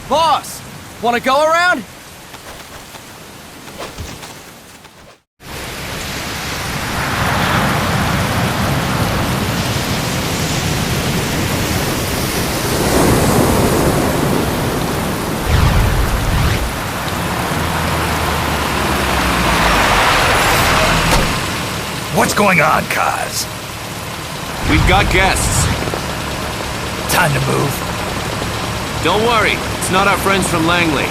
Boss, wanna go around? What's going on, Kaz? We've got guests. Time to move. Don't worry, it's not our friends from Langley.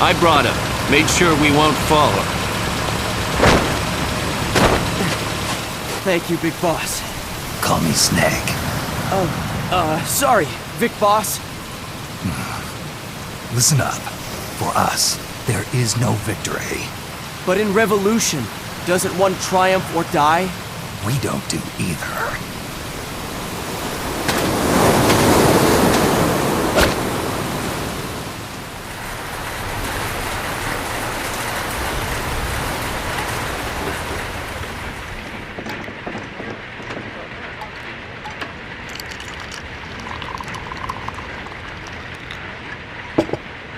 I brought him. Made sure we won't fall. Thank you, Big Boss. Call me Snake. Sorry, Vic Boss. Listen up. For us, there is no victory. But in revolution, doesn't one triumph or die? We don't do either.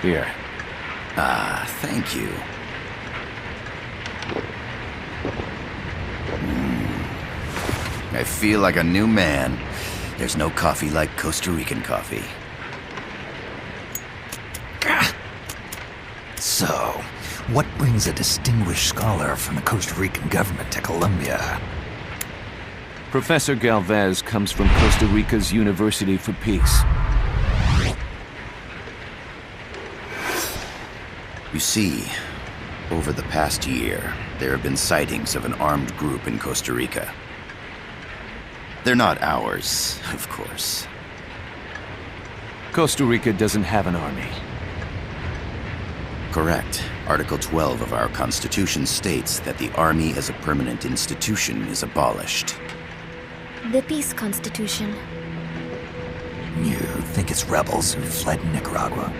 Here. Thank you. I feel like a new man. There's no coffee like Costa Rican coffee. So, what brings a distinguished scholar from the Costa Rican government to Colombia? Professor Galvez comes from Costa Rica's University for Peace. You see, over the past year, there have been sightings of an armed group in Costa Rica. They're not ours, of course. Costa Rica doesn't have an army. Correct. Article 12 of our Constitution states that the Army as a permanent institution is abolished. The Peace Constitution. You think it's rebels who fled Nicaragua?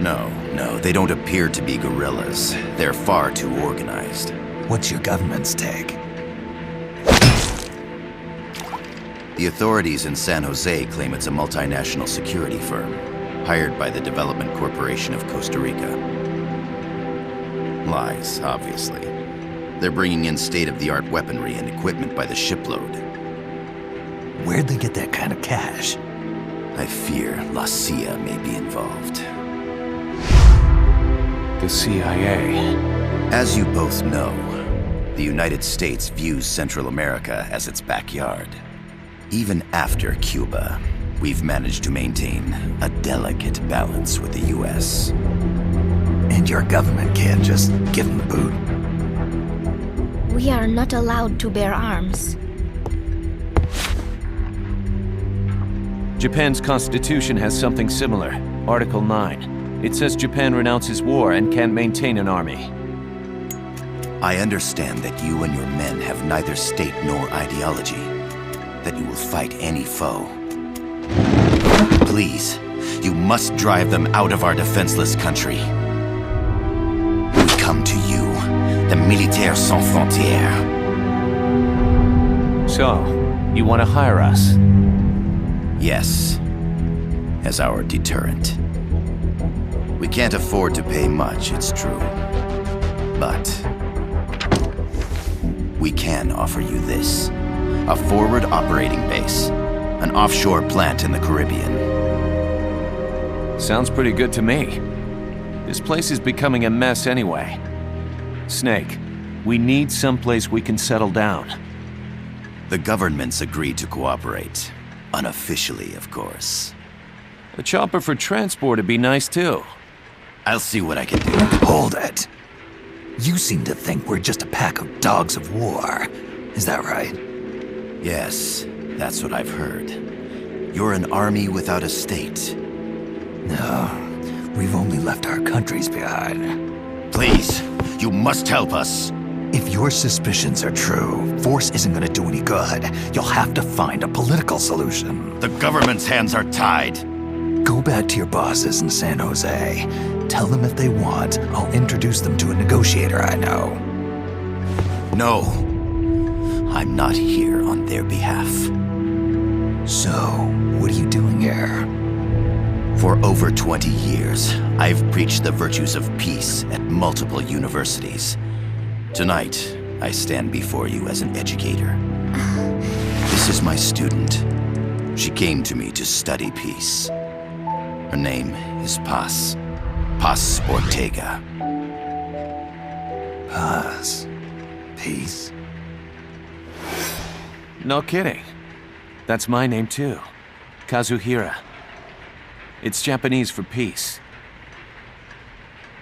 No, they don't appear to be guerrillas. They're far too organized. What's your government's take? The authorities in San Jose claim it's a multinational security firm, hired by the Development Corporation of Costa Rica. Lies, obviously. They're bringing in state-of-the-art weaponry and equipment by the shipload. Where'd they get that kind of cash? I fear La CIA may be involved. The CIA. As you both know, the United States views Central America as its backyard. Even after Cuba, we've managed to maintain a delicate balance with the US. And your government can't just give them the boot? We are not allowed to bear arms. Japan's constitution has something similar. Article 9. It says Japan renounces war and can't maintain an army. I understand that you and your men have neither state nor ideology. That you will fight any foe. Please, you must drive them out of our defenseless country. We come to you, the Militaires Sans Frontières. So, you want to hire us? Yes, as our deterrent. We can't afford to pay much, it's true. But we can offer you this. A forward operating base. An offshore plant in the Caribbean. Sounds pretty good to me. This place is becoming a mess anyway. Snake, we need someplace we can settle down. The governments agreed to cooperate. Unofficially, of course. A chopper for transport would be nice too. I'll see what I can do. Hold it. You seem to think we're just a pack of dogs of war. Is that right? Yes, that's what I've heard. You're an army without a state. No, we've only left our countries behind. Please, you must help us. If your suspicions are true, force isn't going to do any good. You'll have to find a political solution. The government's hands are tied. Go back to your bosses in San Jose. Tell them if they want, I'll introduce them to a negotiator I know. No, I'm not here on their behalf. So, what are you doing here? For over 20 years, I've preached the virtues of peace at multiple universities. Tonight, I stand before you as an educator. This is my student. She came to me to study peace. Her name is Paz. Paz Ortega. Paz. Peace? No kidding. That's my name too. Kazuhira. It's Japanese for peace.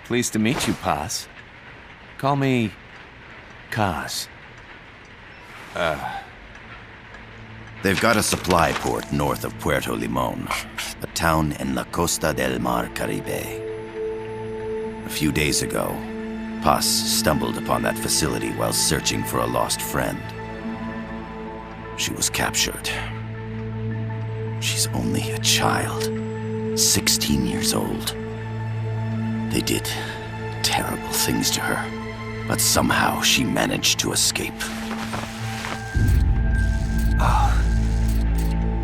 Pleased to meet you, Paz. Call me Kaz. They've got a supply port north of Puerto Limon, a town in la Costa del Mar Caribe. A few days ago, Paz stumbled upon that facility while searching for a lost friend. She was captured. She's only a child, 16 years old. They did terrible things to her, but somehow she managed to escape. Oh,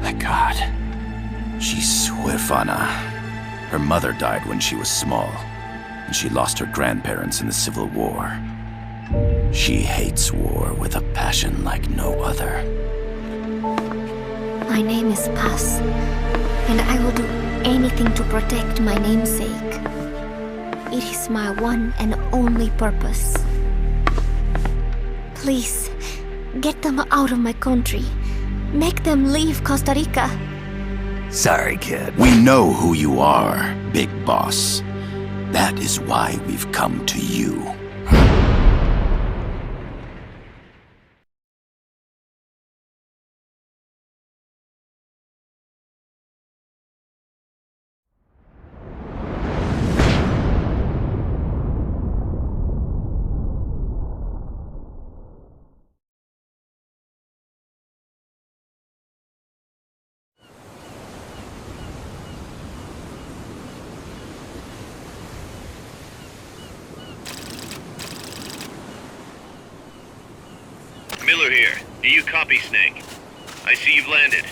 thank God. She's huérfana. Her mother died when she was small, and she lost her grandparents in the Civil War. She hates war with a passion like no other. My name is Paz, and I will do anything to protect my namesake. It is my one and only purpose. Please, get them out of my country. Make them leave Costa Rica. Sorry, kid. We know who you are, Big Boss. That is why we've come to you. Miller here. Do you copy, Snake? I see you've landed.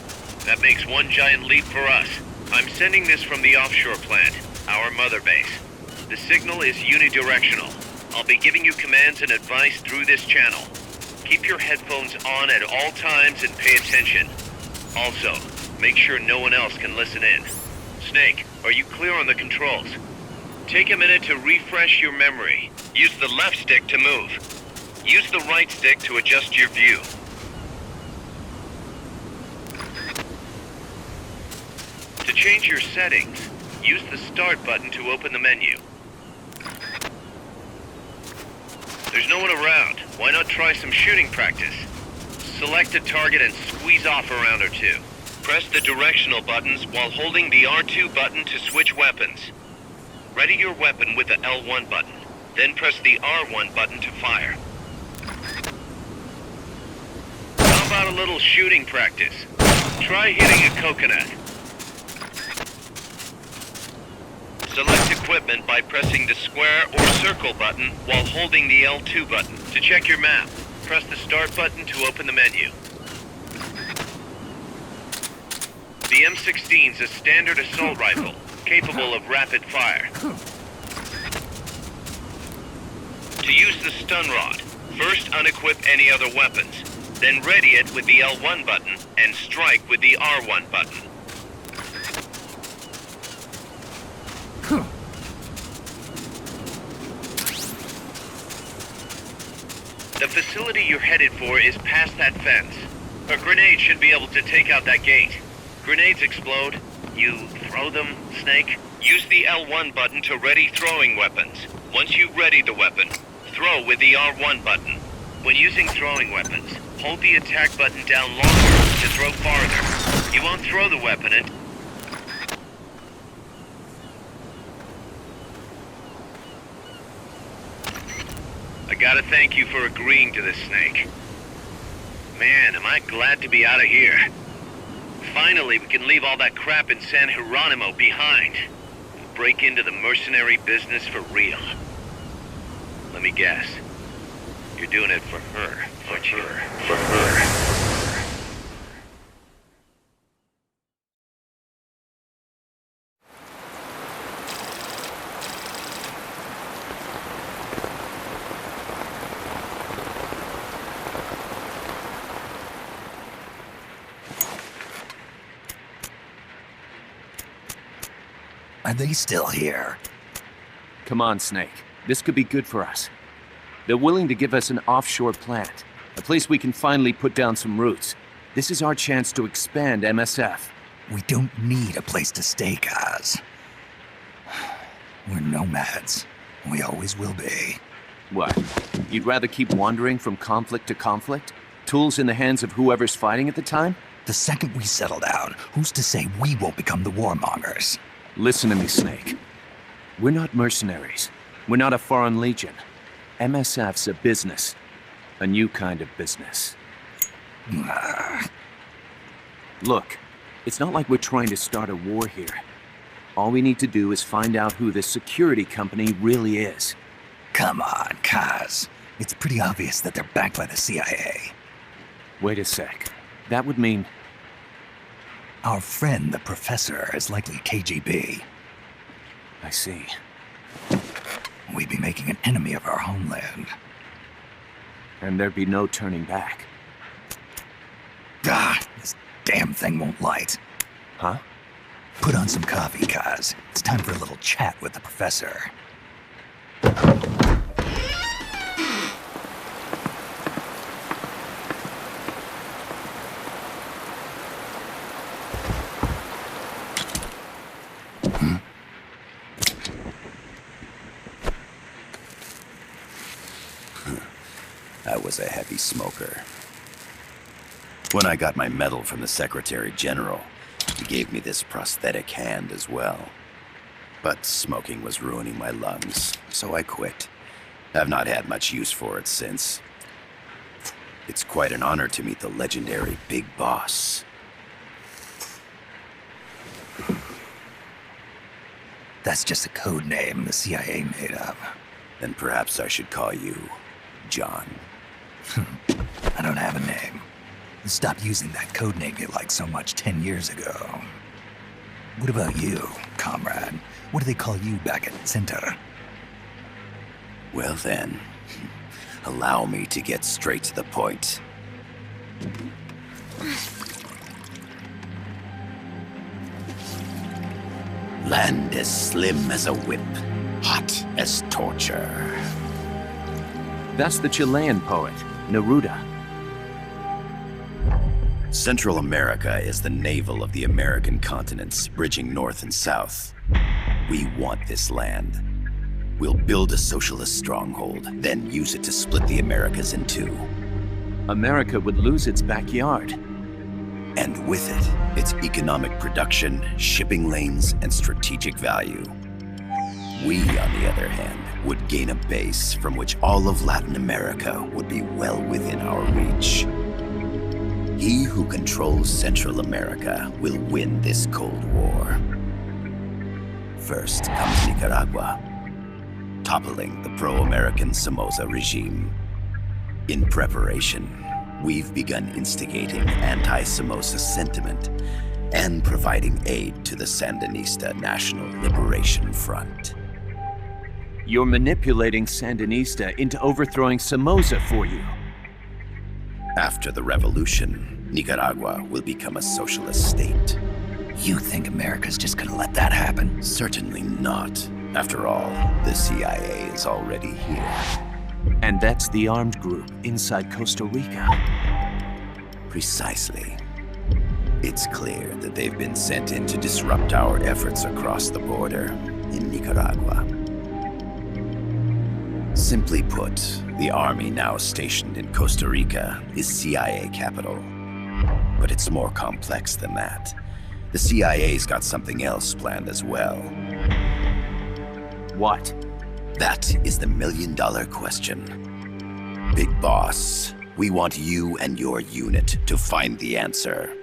That makes one giant leap for us. I'm sending this from the offshore plant, our mother base. The signal is unidirectional. I'll be giving you commands and advice through this channel. Keep your headphones on at all times and pay attention. Also, make sure no one else can listen in. Snake, are you clear on the controls? Take a minute to refresh your memory. Use the left stick to move. Use the right stick to adjust your view. To change your settings, use the Start button to open the menu. There's no one around. Why not try some shooting practice? Select a target and squeeze off a round or two. Press the directional buttons while holding the R2 button to switch weapons. Ready your weapon with the L1 button, then press the R1 button to fire. How about a little shooting practice? Try hitting a coconut. Select equipment by pressing the square or circle button while holding the L2 button. To check your map, press the Start button to open the menu. The M16's a standard assault rifle, capable of rapid fire. To use the stun rod, first unequip any other weapons, then ready it with the L1 button and strike with the R1 button. The facility you're headed for is past that fence. A grenade should be able to take out that gate. Grenades explode. You throw them, Snake? Use the L1 button to ready throwing weapons. Once you ready the weapon, throw with the R1 button. When using throwing weapons, hold the attack button down longer to throw farther. You won't throw the weapon and... I gotta thank you for agreeing to this, Snake. Man, am I glad to be out of here. Finally, we can leave all that crap in San Geronimo behind. And break into the mercenary business for real. Let me guess. You're doing it for her, aren't you? For her. Are they still here? Come on, Snake. This could be good for us. They're willing to give us an offshore plant, a place we can finally put down some roots. This is our chance to expand MSF. We don't need a place to stay, Kaz. We're nomads. We always will be. What? You'd rather keep wandering from conflict to conflict? Tools in the hands of whoever's fighting at the time? The second we settle down, who's to say we won't become the warmongers? Listen to me, Snake. We're not mercenaries. We're not a foreign legion. MSF's a business. A new kind of business. Look, it's not like we're trying to start a war here. All we need to do is find out who this security company really is. Come on, Kaz. It's pretty obvious that they're backed by the CIA. Wait a sec. That would mean... Our friend, the professor, is likely KGB. I see. We'd be making an enemy of our homeland. And there'd be no turning back. This damn thing won't light. Huh? Put on some coffee, Kaz. It's time for a little chat with the professor. I was a heavy smoker. When I got my medal from the Secretary General, he gave me this prosthetic hand as well. But smoking was ruining my lungs, so I quit. I've not had much use for it since. It's quite an honor to meet the legendary Big Boss. That's just a code name the CIA made up. Then perhaps I should call you John. I don't have a name. You stopped using that code name you liked so much 10 years ago. What about you, comrade? What do they call you back at Center? Well then, allow me to get straight to the point. Land as slim as a whip, hot as torture. That's the Chilean poet, Neruda. Central America is the navel of the American continents, bridging north and south. We want this land. We'll build a socialist stronghold, then use it to split the Americas in two. America would lose its backyard. And with it, its economic production, shipping lanes, and strategic value. We, on the other hand, would gain a base from which all of Latin America would be well within our reach. He who controls Central America will win this Cold War. First comes Nicaragua, toppling the pro-American Somoza regime. In preparation, we've begun instigating anti-Somoza sentiment and providing aid to the Sandinista National Liberation Front. You're manipulating Sandinista into overthrowing Somoza for you. After the revolution, Nicaragua will become a socialist state. You think America's just gonna let that happen? Certainly not. After all, the CIA is already here. And that's the armed group inside Costa Rica. Precisely. It's clear that they've been sent in to disrupt our efforts across the border in Nicaragua. Simply put, the army now stationed in Costa Rica is CIA capital. But it's more complex than that. The CIA's got something else planned as well. What? That is the million-dollar question. Big Boss, we want you and your unit to find the answer.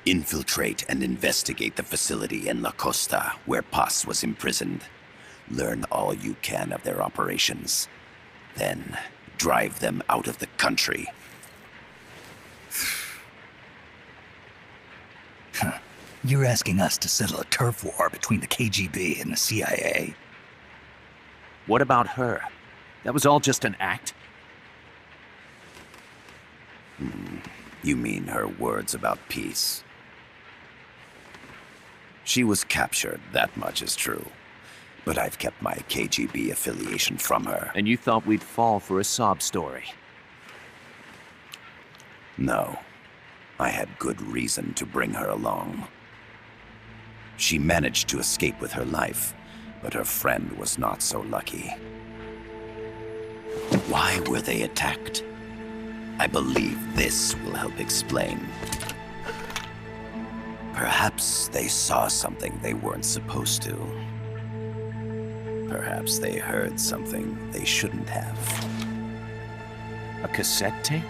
Infiltrate and investigate the facility in La Costa where Paz was imprisoned. Learn all you can of their operations. Then, drive them out of the country. You're asking us to settle a turf war between the KGB and the CIA? What about her? That was all just an act? You mean her words about peace? She was captured, that much is true. But I've kept my KGB affiliation from her. And you thought we'd fall for a sob story? No. I had good reason to bring her along. She managed to escape with her life, but her friend was not so lucky. Why were they attacked? I believe this will help explain. Perhaps they saw something they weren't supposed to. Perhaps they heard something they shouldn't have. A cassette tape?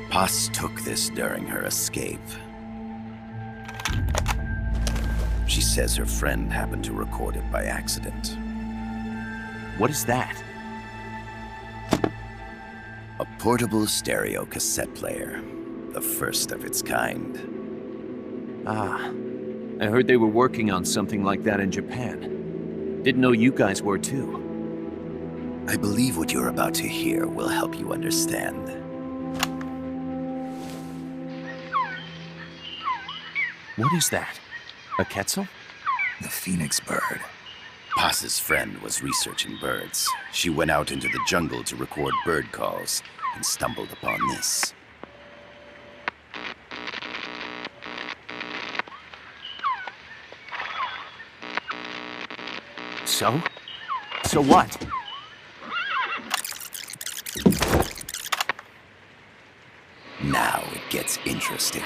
Paz took this during her escape. She says her friend happened to record it by accident. What is that? A portable stereo cassette player. The first of its kind. Ah, I heard they were working on something like that in Japan. Didn't know you guys were too. I believe what you're about to hear will help you understand. What is that? A Quetzal? The phoenix bird. Paz's friend was researching birds. She went out into the jungle to record bird calls and stumbled upon this. So? So what? Now it gets interesting.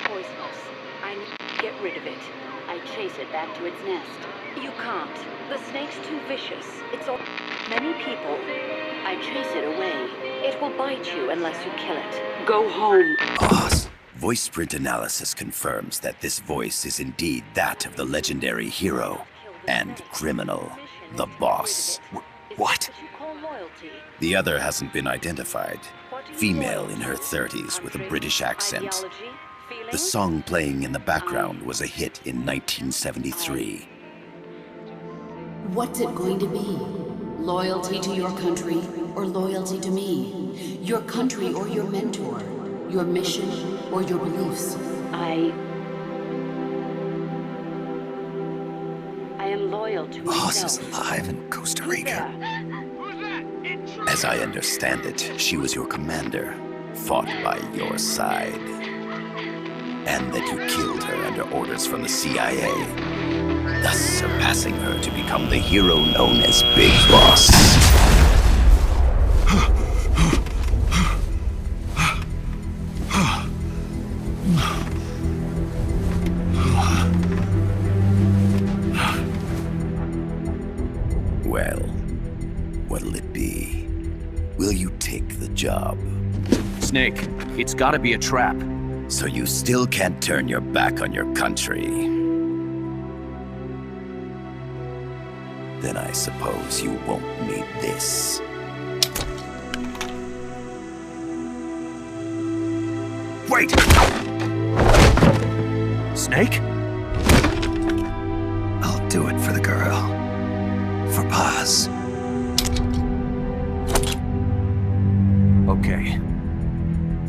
Poisonous. I need to get rid of it. I chase it back to its nest. You can't. The snake's too vicious. It's all many people. I chase it away. It will bite you unless you kill it. Go home. Paz. Voice print analysis confirms that this voice is indeed that of the legendary hero and criminal, the boss. What? The other hasn't been identified. Female in her 30s with a British accent. The song playing in the background was a hit in 1973. What's it going to be? Loyalty to your country or loyalty to me? Your country or your mentor? Your mission or your beliefs? I am loyal to Paz myself. is alive in Costa Rica. As I understand it, she was your commander, fought by your side. And that you killed her under orders from the CIA, thus surpassing her to become the hero known as Big Boss. Well, what'll it be? Will you take the job? Snake, it's gotta be a trap. So you still can't turn your back on your country? Then I suppose you won't need this. Wait! Snake? I'll do it for the girl. For Paz. Okay.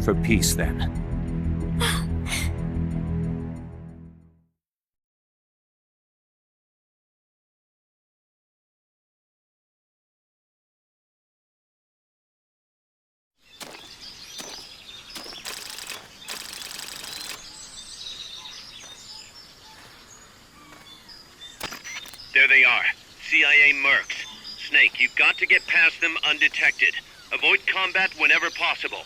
For peace, then. There they are. CIA mercs. Snake, you've got to get past them undetected. Avoid combat whenever possible.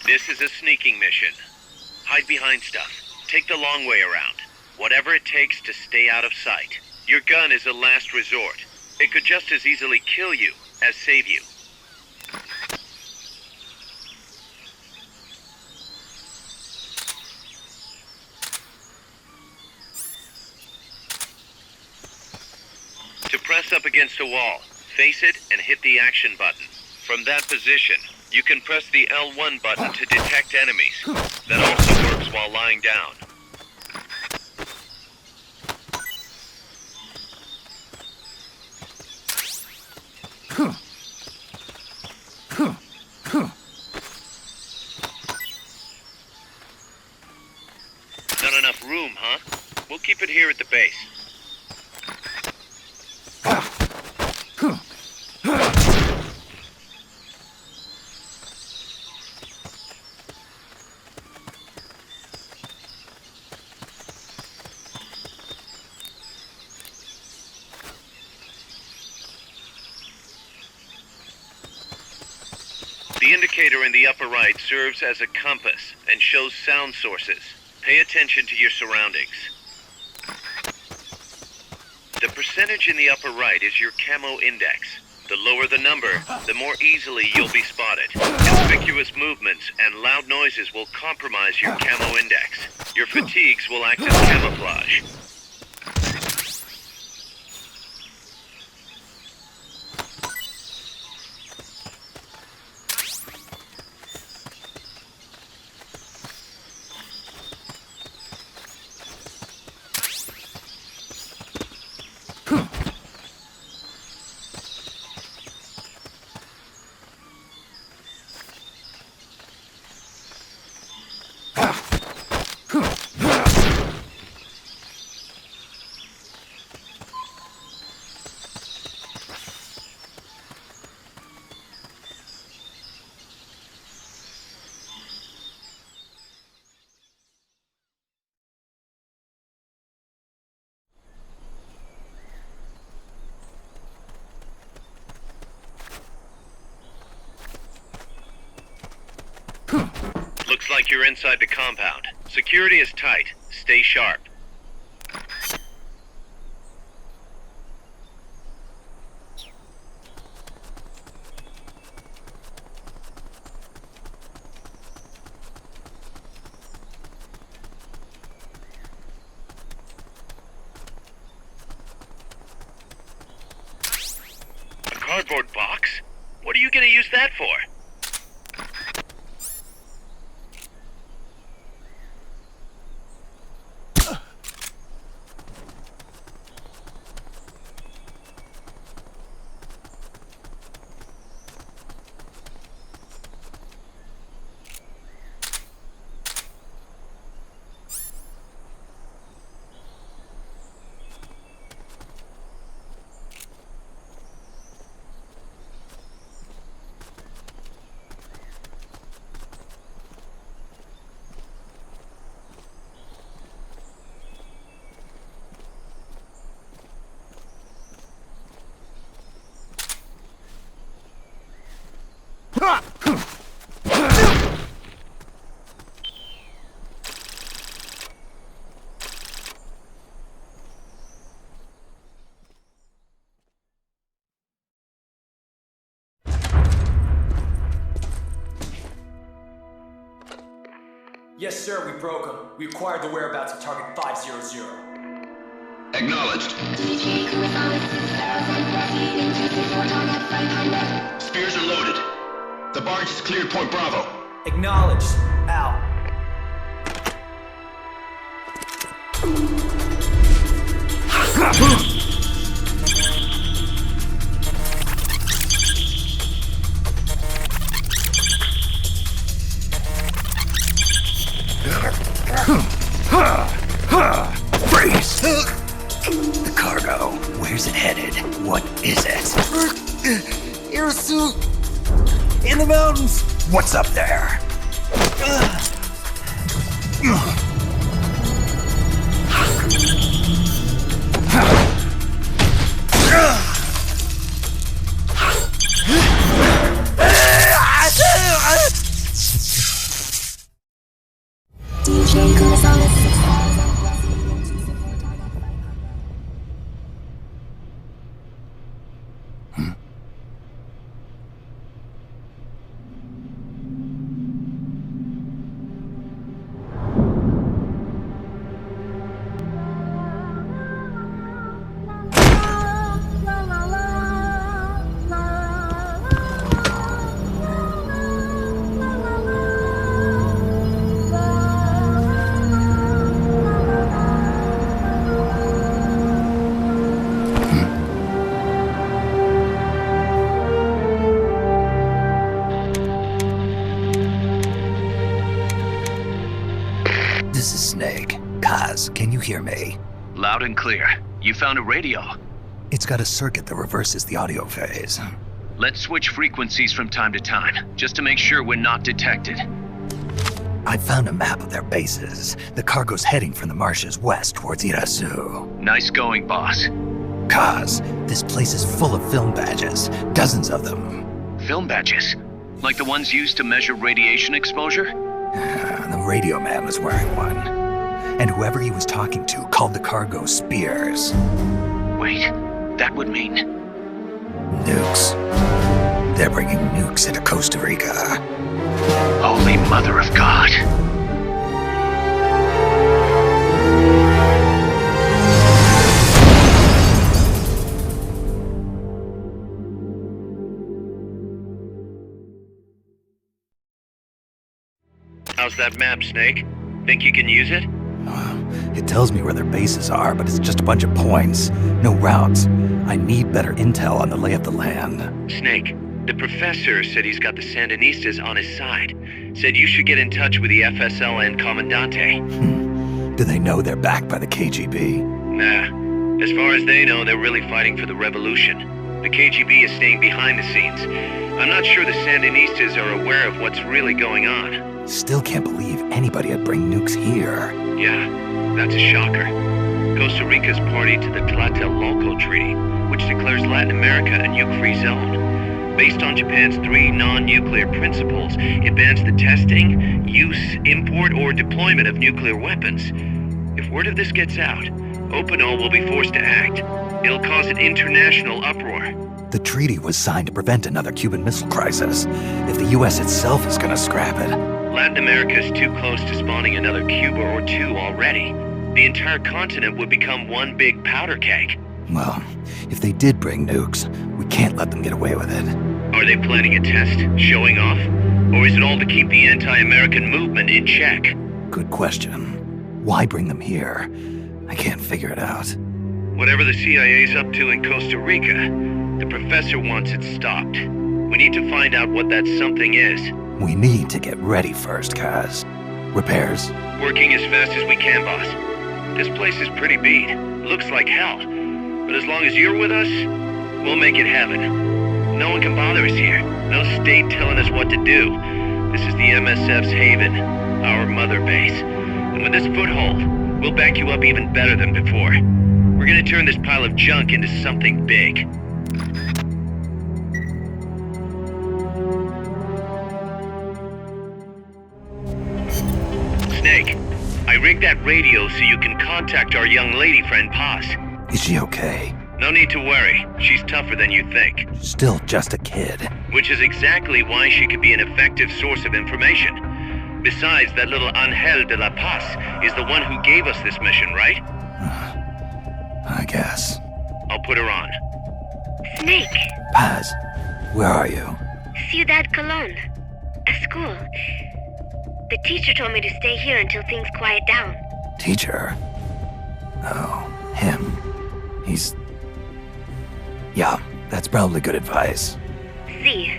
This is a sneaking mission. Hide behind stuff. Take the long way around. Whatever it takes to stay out of sight. Your gun is a last resort. It could just as easily kill you as save you. To press up against a wall, face it and hit the action button. From that position, you can press the L1 button to detect enemies. That also works while lying down. enough room, huh? We'll keep it here at the base. The indicator in the upper right serves as a compass and shows sound sources. Pay attention to your surroundings. The percentage in the upper right is your camo index. The lower the number, the more easily you'll be spotted. Conspicuous movements and loud noises will compromise your camo index. Your fatigues will act as camouflage. Looks like you're inside the compound. Security is tight. Stay sharp. A cardboard box? What are you gonna use that for? Yes, sir, we broke them. We acquired the whereabouts of target 500. Acknowledged. Spears are loaded. The barge has cleared Point Bravo. Acknowledged. Out. Freeze! The cargo. Where's it headed? What is it? Air suit! In the mountains! What's up there? This is Snake. Kaz, can you hear me? Loud and clear. You found a radio. It's got a circuit that reverses the audio phase. Let's switch frequencies from time to time, just to make sure we're not detected. I found a map of their bases. The cargo's heading from the marshes west towards Irasu. Nice going, boss. Kaz, this place is full of film badges. Dozens of them. Film badges? Like the ones used to measure radiation exposure? The radio man was wearing one. And whoever he was talking to called the cargo Spears. Wait, that would mean... Nukes. They're bringing nukes into Costa Rica. Holy Mother of God. How's that map, Snake? Think you can use it? It tells me where their bases are, but it's just a bunch of points. No routes. I need better intel on the lay of the land. Snake, the professor said he's got the Sandinistas on his side. Said you should get in touch with the FSL and Comandante. Do they know they're backed by the KGB? Nah. As far as they know, they're really fighting for the revolution. The KGB is staying behind the scenes. I'm not sure the Sandinistas are aware of what's really going on. Still can't believe anybody would bring nukes here. Yeah, that's a shocker. Costa Rica's party to the Tlatelolco Treaty, which declares Latin America a nuke-free zone. Based on Japan's 3 non-nuclear principles, it bans the testing, use, import, or deployment of nuclear weapons. If word of this gets out, Opinol will be forced to act. It'll cause an international uproar. The treaty was signed to prevent another Cuban Missile Crisis. If the US itself is gonna scrap it... Latin America's too close to spawning another Cuba or two already. The entire continent would become one big powder keg. Well, if they did bring nukes, we can't let them get away with it. Are they planning a test? Showing off? Or is it all to keep the anti-American movement in check? Good question. Why bring them here? I can't figure it out. Whatever the CIA's up to in Costa Rica, the professor wants it stopped. We need to find out what that something is. We need to get ready first, Kaz. Repairs? Working as fast as we can, boss. This place is pretty beat. Looks like hell. But as long as you're with us, we'll make it heaven. No one can bother us here. No state telling us what to do. This is the MSF's haven, our mother base. And with this foothold, we'll back you up even better than before. We're gonna turn this pile of junk into something big. Snake, I rigged that radio so you can contact our young lady friend Paz. Is she okay? No need to worry. She's tougher than you think. Still just a kid. Which is exactly why she could be an effective source of information. Besides, that little Angel de la Paz is the one who gave us this mission, right? I guess. I'll put her on. Snake, Paz, where are you? Ciudad Colon. A school. The teacher told me to stay here until things quiet down. Teacher? Oh, him. He's... Yeah, that's probably good advice. See,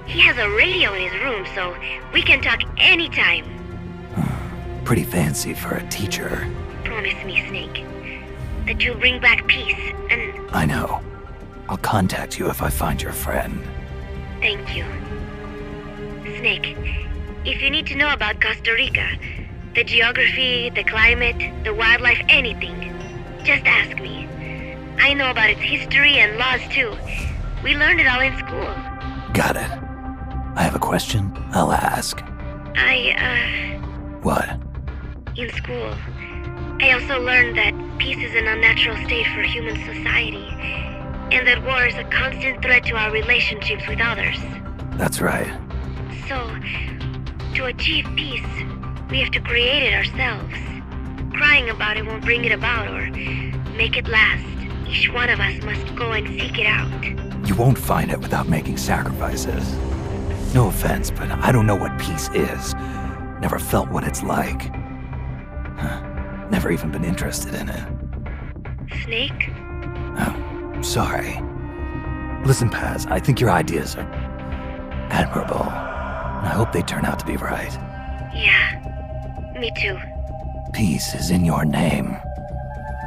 he has a radio in his room, so we can talk anytime. Pretty fancy for a teacher. Promise me, Snake, that you'll bring back peace, and... I know. I'll contact you if I find your friend. Thank you. Snake, if you need to know about Costa Rica, the geography, the climate, the wildlife, anything, just ask me. I know about its history and laws too. We learned it all in school. Got it. I have a question. I'll ask. What? In school, I also learned that peace is an unnatural state for human society, and that war is a constant threat to our relationships with others. That's right. So, to achieve peace, we have to create it ourselves. Crying about it won't bring it about or make it last. Each one of us must go and seek it out. You won't find it without making sacrifices. No offense, but I don't know what peace is. Never felt what it's like. Never even been interested in it. Snake? Oh, sorry. Listen, Paz, I think your ideas are admirable. I hope they turn out to be right. Yeah, me too. Peace is in your name.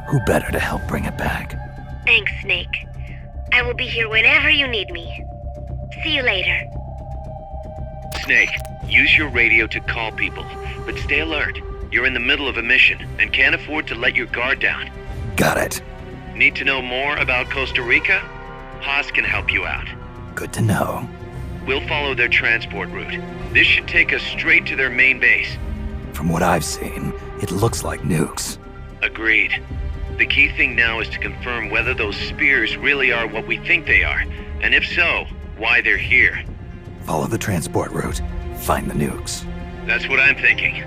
Who better to help bring it back? Thanks, Snake. I will be here whenever you need me. See you later. Snake, use your radio to call people, but stay alert. You're in the middle of a mission and can't afford to let your guard down. Got it. Need to know more about Costa Rica? Haas can help you out. Good to know. We'll follow their transport route. This should take us straight to their main base. From what I've seen, it looks like nukes. Agreed. The key thing now is to confirm whether those spears really are what we think they are, and if so, why they're here. Follow the transport route. Find the nukes. That's what I'm thinking.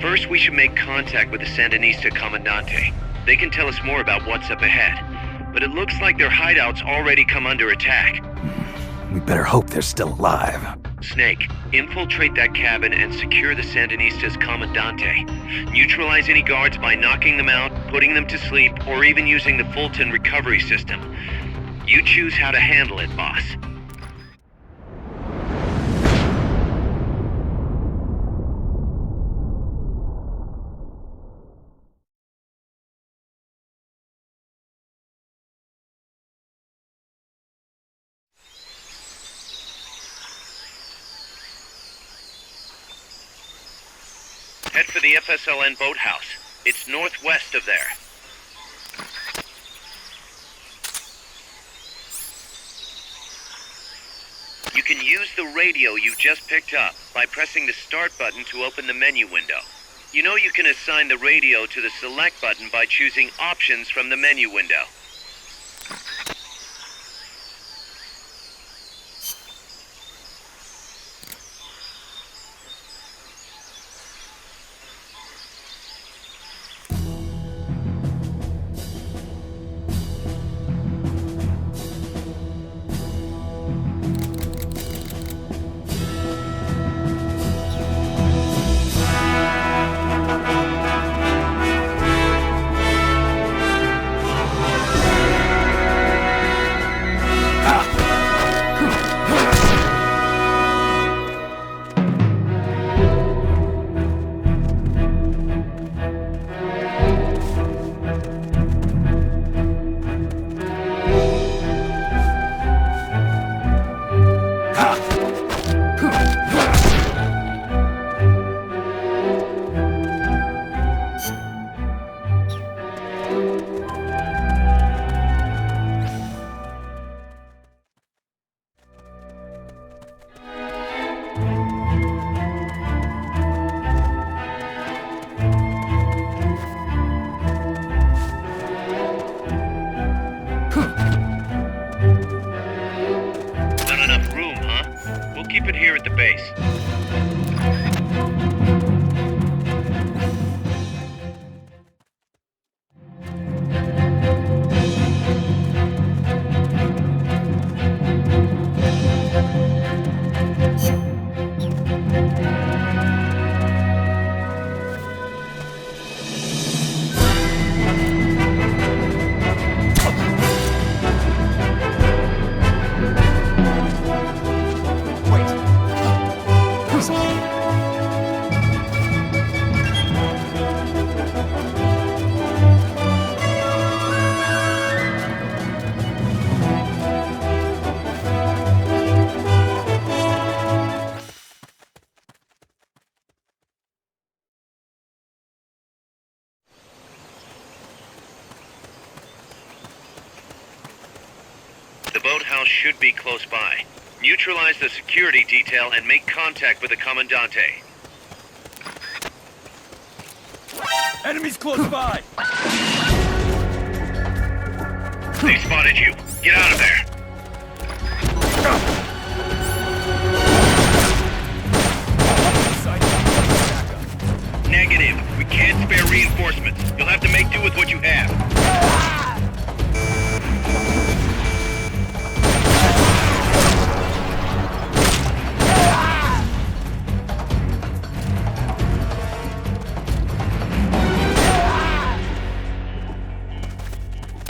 First, we should make contact with the Sandinista Comandante. They can tell us more about what's up ahead. But it looks like their hideout's already come under attack. We better hope they're still alive. Snake, infiltrate that cabin and secure the Sandinista's Comandante. Neutralize any guards by knocking them out, putting them to sleep, or even using the Fulton recovery system. You choose how to handle it, boss. Head for the FSLN boathouse. It's northwest of there. You can use the radio you just picked up by pressing the start button to open the menu window. You know you can assign the radio to the select button by choosing options from the menu window. Keep it here at the base. The boathouse should be close by. Neutralize the security detail and make contact with the Commandante. Enemies close by! They spotted you. Get out of there. Negative. We can't spare reinforcements. You'll have to make do with what you have.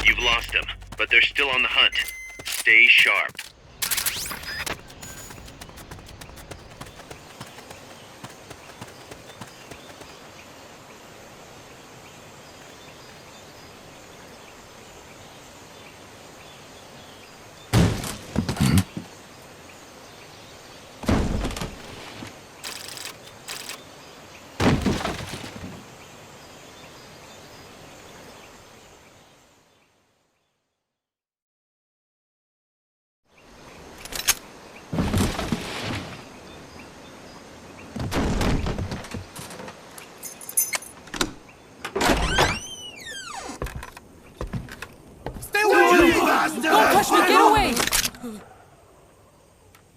You've lost them, but they're still on the hunt. Stay sharp. Push me! Get away!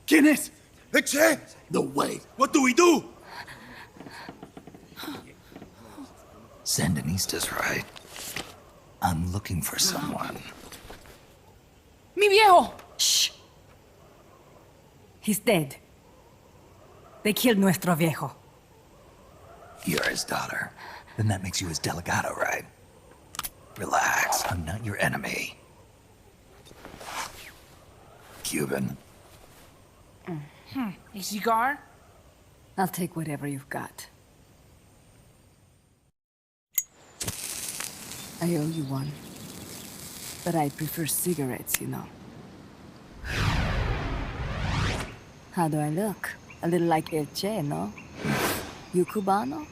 ¿Quién es? ¿Eche? No way. What do we do? Sandinista's right. I'm looking for someone. Mi viejo! Shh. He's dead. They killed nuestro viejo. You're his daughter. Then that makes you his delegado, right? Relax, I'm not your enemy. Cuban. A cigar? I'll take whatever you've got. I owe you one. But I prefer cigarettes, you know. How do I look? A little like El Che, no? You Cubano?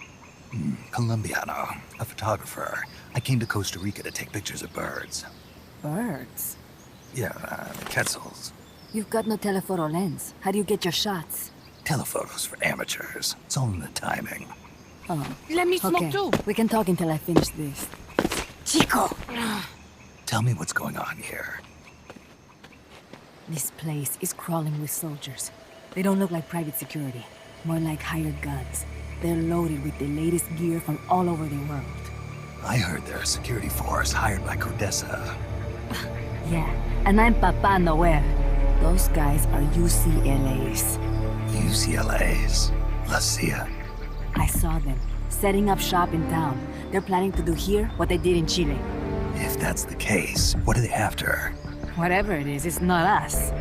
Colombiano, a photographer. I came to Costa Rica to take pictures of birds. Birds? Yeah, the quetzals. You've got no telephoto lens. How do you get your shots? Telephotos for amateurs. It's all in the timing. Oh. Let me smoke Okay, too. we can talk until I finish this. Chico! Tell me what's going on here. This place is crawling with soldiers. They don't look like private security, more like hired guns. They're loaded with the latest gear from all over the world. I heard they're a security force hired by Codesa. Yeah, and I'm Papa Noel. Those guys are UCLA's. UCLA's? La CIA? I saw them, setting up shop in town. They're planning to do here what they did in Chile. If that's the case, what are they after? Whatever it is, it's not us.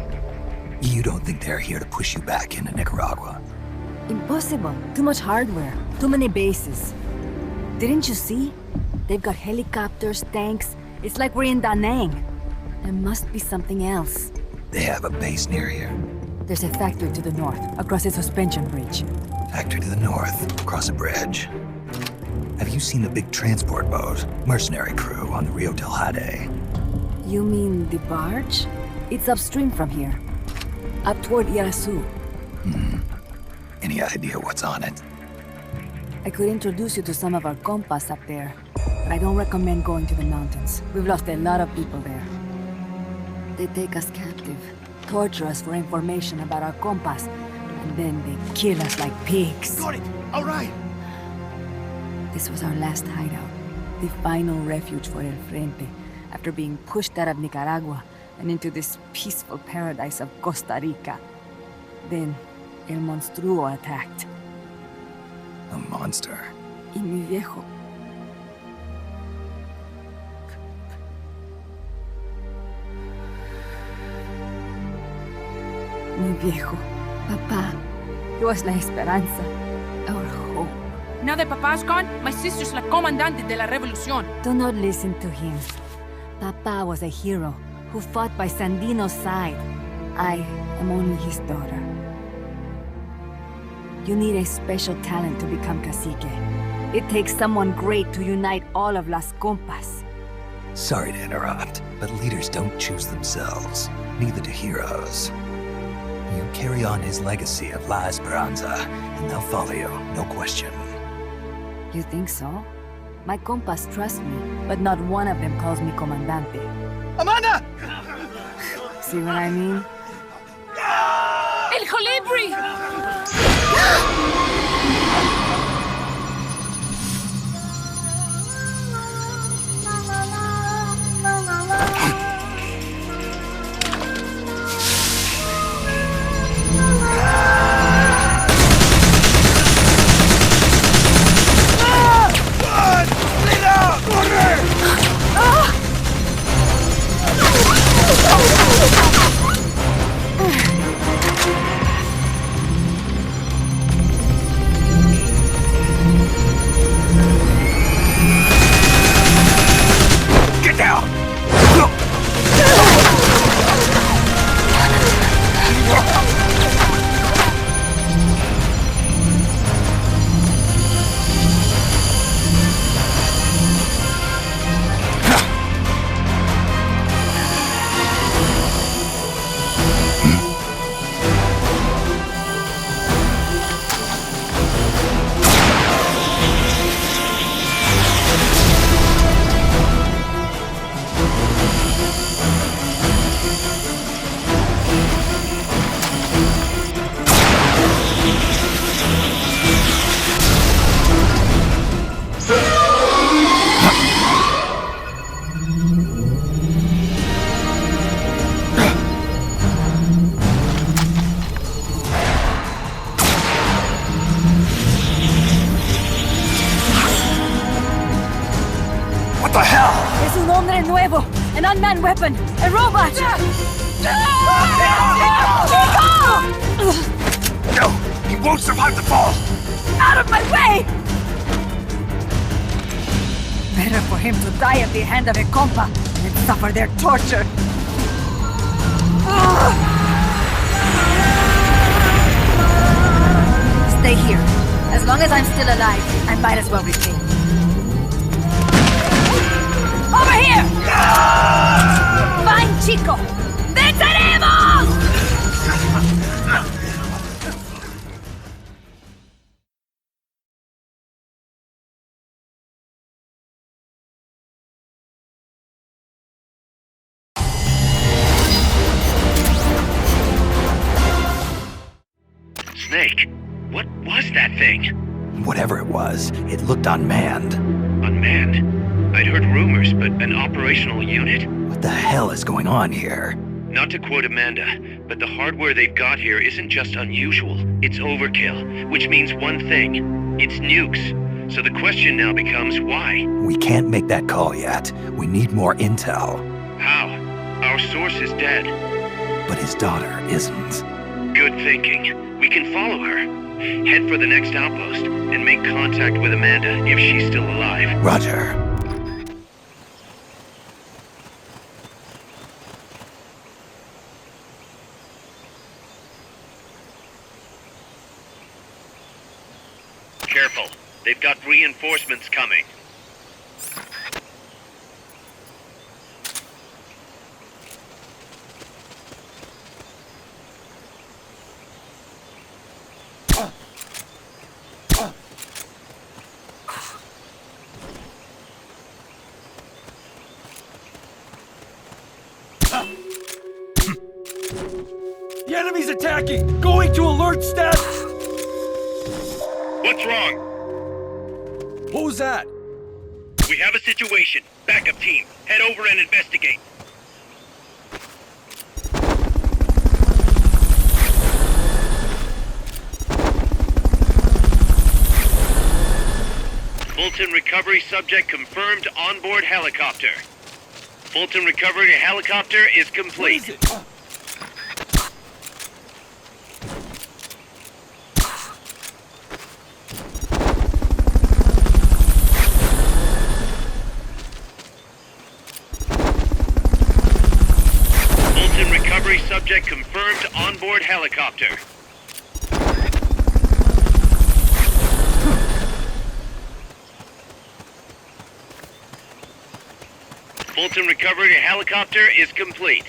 You don't think they're here to push you back into Nicaragua? Impossible. Too much hardware. Too many bases. Didn't you see? They've got helicopters, tanks. It's like we're in Da Nang. There must be something else. They have a base near here. There's a factory to the north, across a suspension bridge. Factory to the north, across a bridge. Have you seen the big transport boat, mercenary crew on the Rio del Jade? You mean the barge? It's upstream from here. Up toward Irasu. Any idea what's on it? I could introduce you to some of our compas up there, but I don't recommend going to the mountains. We've lost a lot of people there. They take us captive, torture us for information about our compas, and then they kill us like pigs. Got it. All right. This was our last hideout, the final refuge for El Frente, after being pushed out of Nicaragua and into this peaceful paradise of Costa Rica. Then, El Monstruo attacked. A monster. Y mi viejo. Mi viejo. Papá. He was la esperanza. Our hope. Now that Papa's gone, my sister's la comandante de la revolución. Do not listen to him. Papa was a hero who fought by Sandino's side. I am only his daughter. You need a special talent to become cacique. It takes someone great to unite all of Las Compas. Sorry to interrupt, but leaders don't choose themselves. Neither do heroes. You carry on his legacy of La Esperanza, and they'll follow you, no question. You think so? My compas trust me, but not one of them calls me Comandante. Amanda! See what I mean? El Colibri! What the hell? Es un hombre nuevo, an unmanned weapon, a robot! No! He won't survive the fall! Out of my way! Better for him to die at the hand of a compa than suffer their torture. Stay here. As long as I'm still alive, I might as well repay. Over here! Fine, Chico! ¡Venceremos! Snake, what was that thing? Whatever it was, it looked unmanned. Unmanned? I'd heard rumors, but an operational unit? What the hell is going on here? Not to quote Amanda, but the hardware they've got here isn't just unusual, it's overkill, which means one thing, it's nukes. So the question now becomes why? We can't make that call yet. We need more intel. How? Our source is dead. But his daughter isn't. Good thinking. We can follow her. Head for the next outpost, and make contact with Amanda if she's still alive. Roger. Careful. They've got reinforcements coming. The enemy's attacking! Going to alert status! What's wrong? What was that? We have a situation. Backup team. Head over and investigate. Fulton recovery subject confirmed onboard helicopter. Fulton recovery helicopter is complete. What is it? Recovery subject confirmed onboard helicopter. Fulton recovery helicopter is complete.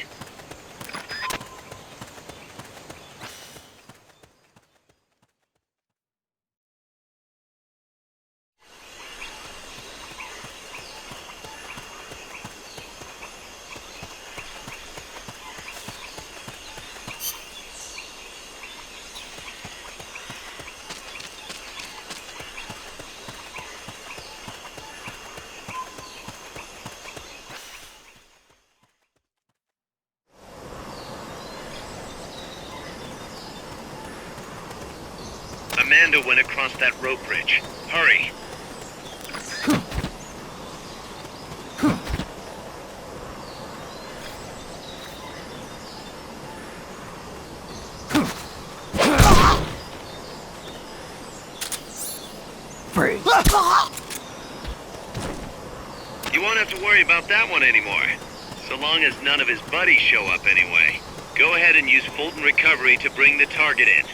Amanda went across that rope bridge. Hurry. Freeze. You won't have to worry about that one anymore. So long as none of his buddies show up anyway. Go ahead and use Fulton Recovery to bring the target in.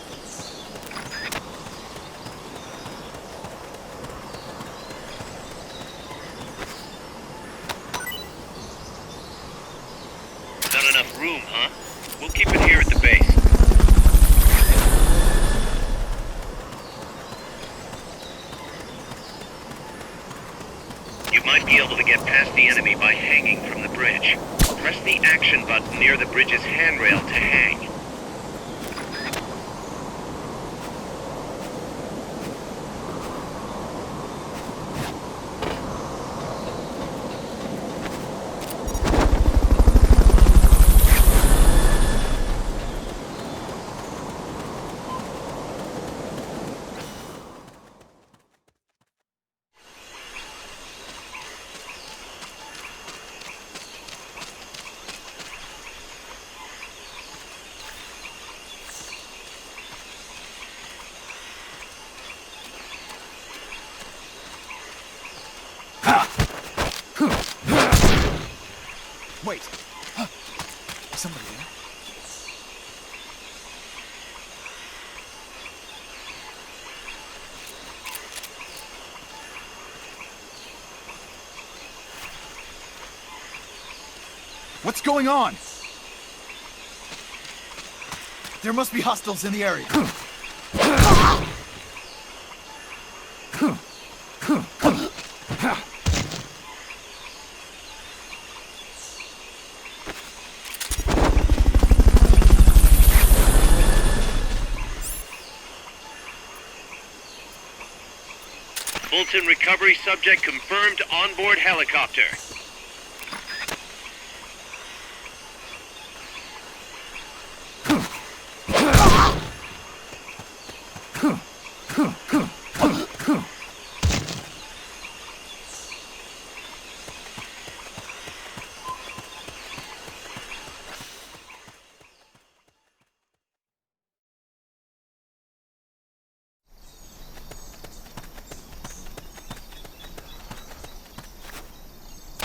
Not enough room, huh? We'll keep it here at the base. You might be able to get past the enemy by hanging from the bridge. Press the action button near the bridge's handrail to hang. What's going on? There must be hostiles in the area. Fulton recovery subject confirmed onboard helicopter.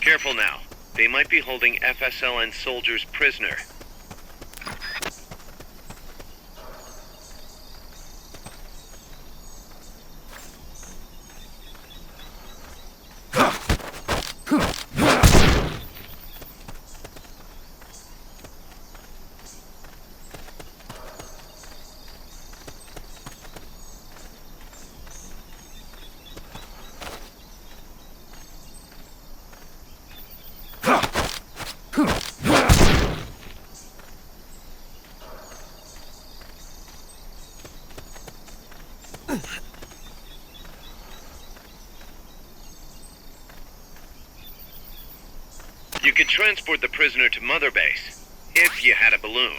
Careful now. They might be holding FSLN soldiers prisoner. You could transport the prisoner to Mother Base, if you had a balloon.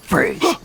Freeze.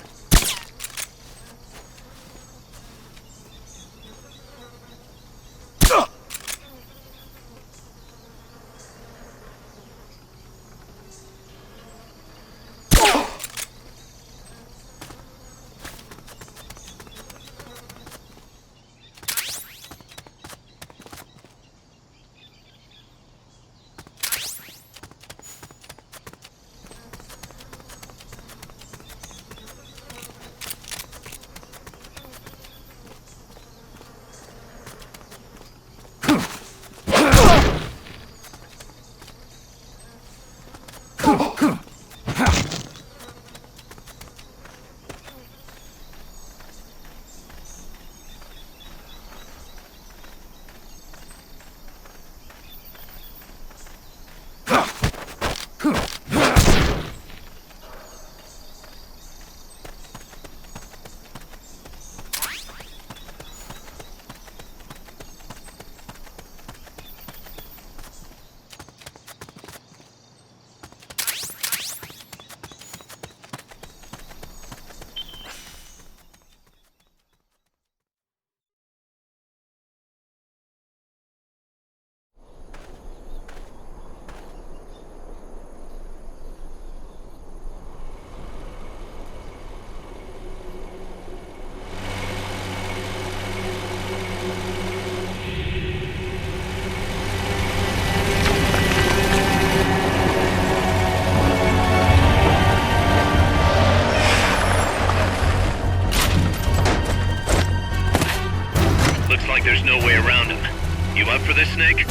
There's no way around him. You up for this, Snake?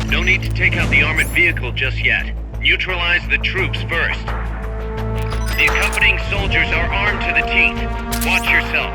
No need to take out the armored vehicle just yet. Neutralize the troops first. The accompanying soldiers are armed to the teeth. Watch yourself.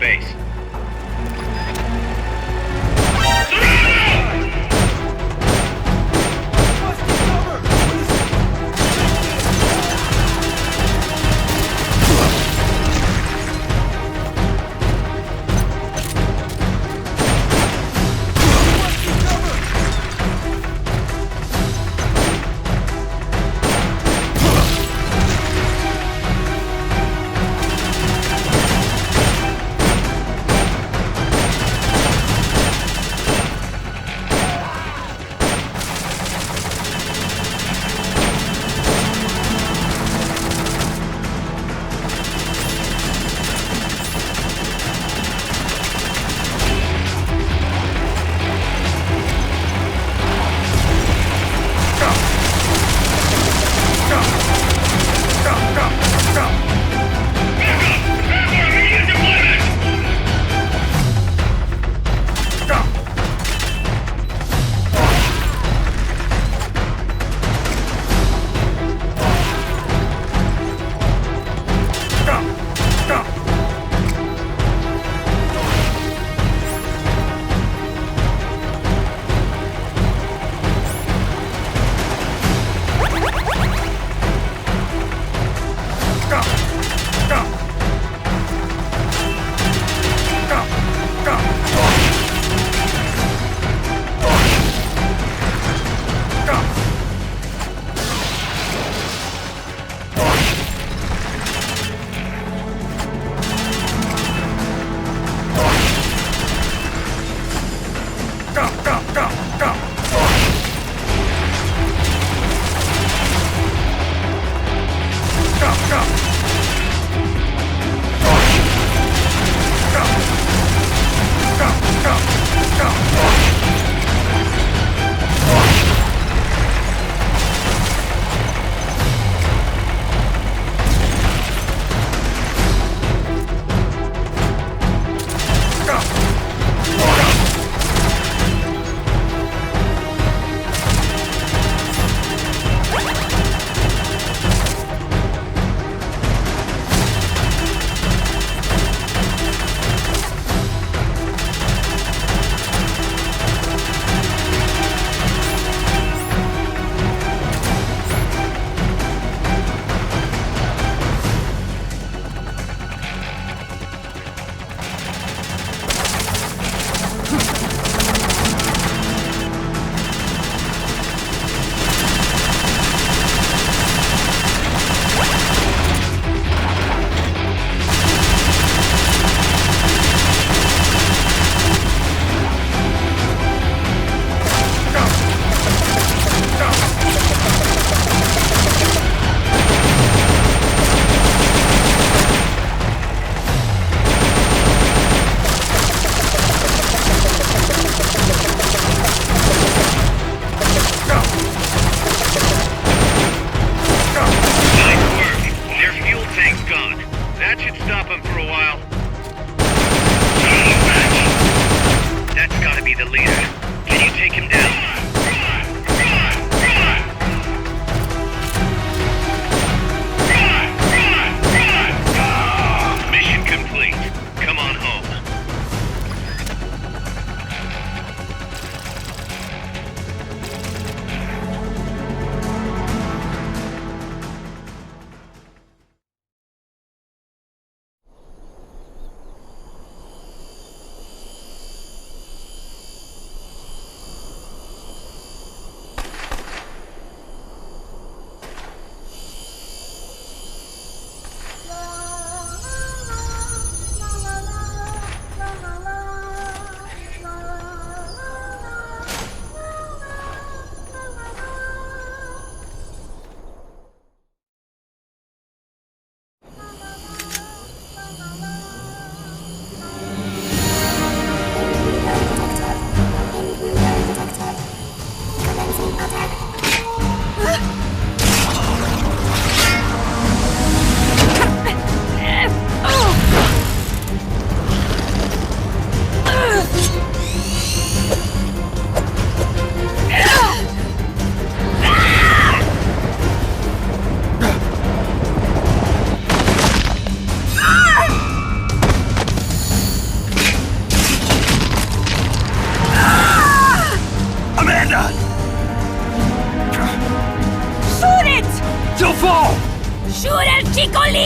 base.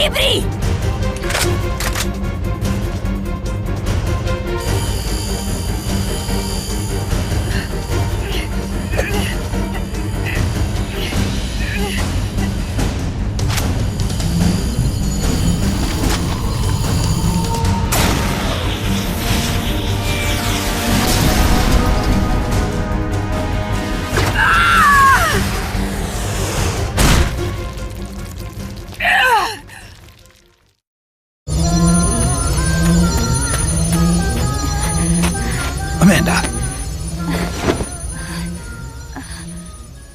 debris! Amanda!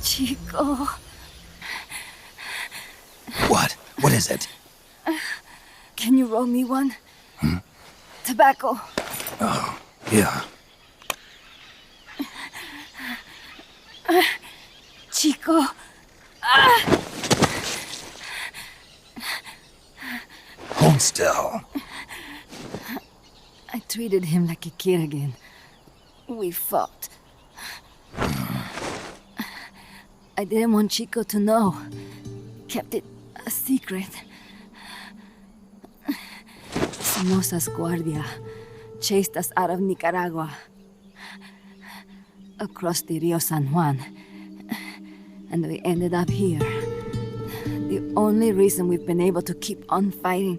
Chico. What? What is it? Can you roll me one? Tobacco. Oh, yeah. Chico. Hold still. I treated him like a kid again. We fought. I didn't want Chico to know. Kept it a secret. Somoza's Guardia chased us out of Nicaragua. Across the Rio San Juan. And we ended up here. The only reason we've been able to keep on fighting.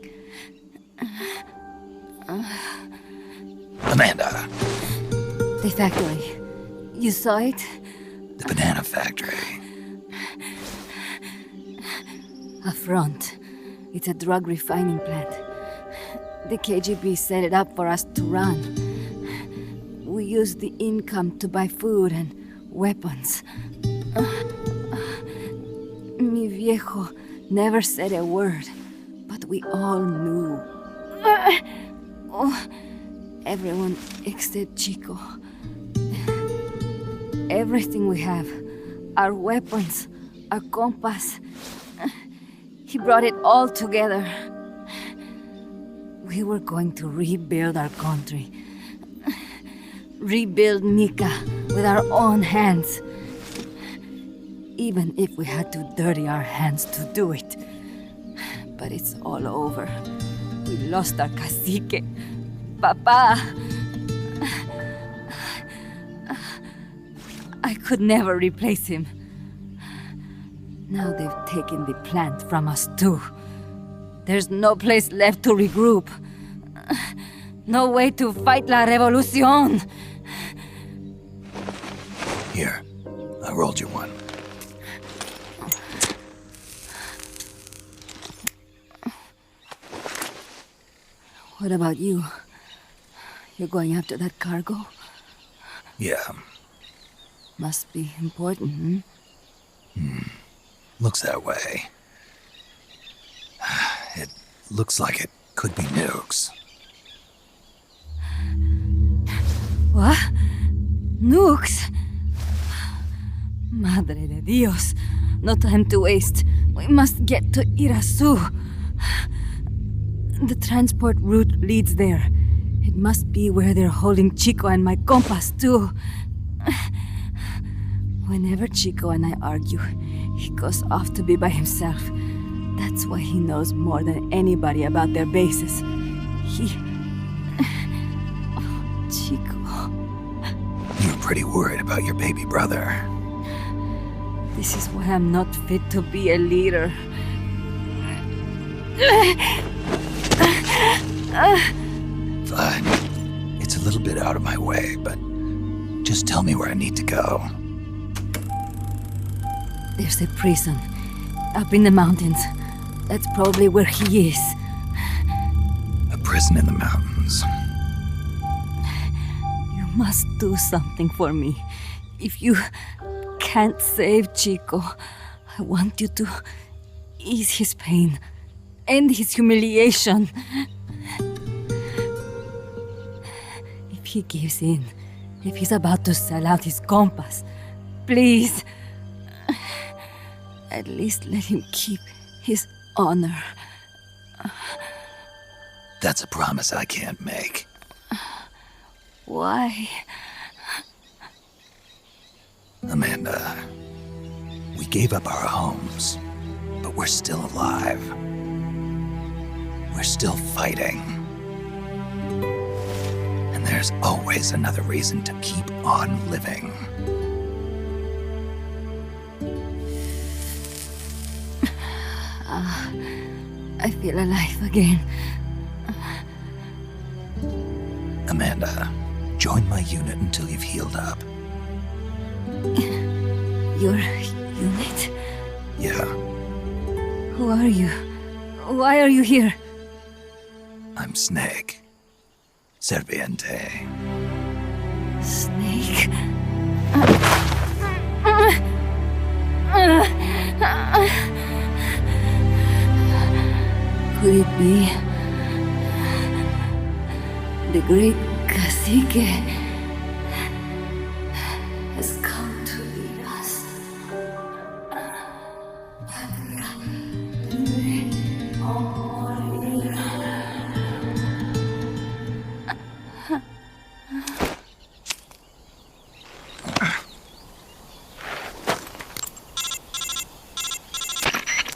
Amanda. The factory. You saw it? The banana factory. A front. It's a drug refining plant. The KGB set it up for us to run. We used the income to buy food and weapons. Mi viejo never said a word, but we all knew. Everyone except Chico. Everything we have. Our weapons, our compass. He brought it all together. We were going to rebuild our country. Rebuild Nika with our own hands. Even if we had to dirty our hands to do it. But it's all over. We lost our cacique. Papa! I could never replace him. Now they've taken the plant from us too. There's no place left to regroup. No way to fight la revolución. Here, I rolled you one. What about you? You're going after that cargo? Yeah. Must be important, Looks that way. It looks like it could be nukes. What? Nukes? Madre de Dios. No time to waste. We must get to Irasu. The transport route leads there. It must be where they're holding Chico and my compass, too. Whenever Chico and I argue, he goes off to be by himself. That's why he knows more than anybody about their bases. Oh, Chico. You're pretty worried about your baby brother. This is why I'm not fit to be a leader. Fine. It's a little bit out of my way, but just tell me where I need to go. There's a prison up in the mountains. That's probably where he is. A prison in the mountains. You must do something for me. If you can't save Chico, I want you to ease his pain, end his humiliation. If he gives in, if he's about to sell out his compass, please, at least let him keep his honor. That's a promise I can't make. Why? Amanda, we gave up our homes, but we're still alive. we're still fighting. And there's always another reason to keep on living. I feel alive again. Amanda, join my unit until you've healed up. Your unit? Yeah. Who are you? Why are you here? I'm Snake. Serviente. Snake? Could it be the great cacique has come to lead us?